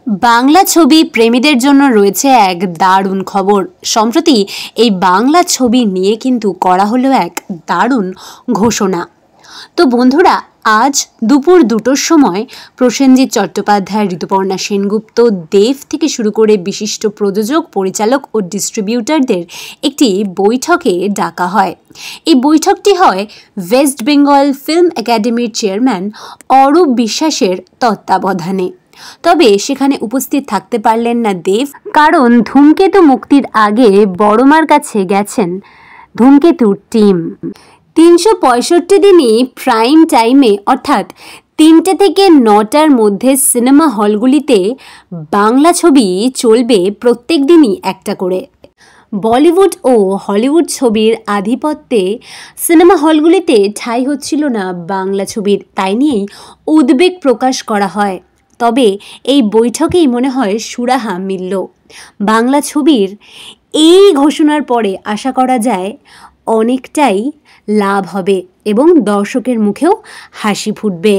বাংলা ছবি প্রেমীদের জন্য রয়েছে এক দারুণ খবর। সম্প্রতি এই বাংলা ছবি নিয়ে কিন্তু করা হলো এক দারুণ ঘোষণা। তো বন্ধুরা, আজ দুপুর 2টোর সময় প্রসেনজিৎ চট্টোপাধ্যায়, ঋতুপর্ণা সেনগুপ্ত, দেব থেকে শুরু করে বিশিষ্ট প্রযোজক, পরিচালক ও ডিস্ট্রিবিউটারদের একটি বৈঠকে ডাকা হয়। এই বৈঠকটি হয় ওয়েস্ট বেঙ্গল ফিল্ম একাডেমির চেয়ারম্যান অরূপ বিশ্বাসের তত্ত্বাবধানে। তবে সেখানে উপস্থিত থাকতে পারলেন না দেব, কারণ ধূমকেতু মুক্তির আগে বড়মার কাছে গেছেন ধূমকেতুর টিম। 365 দিনই প্রাইম টাইমে অর্থাৎ 3টে থেকে 9টার মধ্যে সিনেমা হলগুলিতে বাংলা ছবি চলবে প্রত্যেক দিনই একটা করে। বলিউড ও হলিউড ছবির আধিপত্যে সিনেমা হলগুলিতে ঠাঁই হচ্ছিল না বাংলা ছবির, তাই নিয়েই উদ্বেগ প্রকাশ করা হয়। তবে এই বৈঠকেই মনে হয় সুরাহা মিলল। বাংলা ছবির এই ঘোষণার পরে আশা করা যায় অনেকটাই লাভ হবে এবং দর্শকের মুখেও হাসি ফুটবে।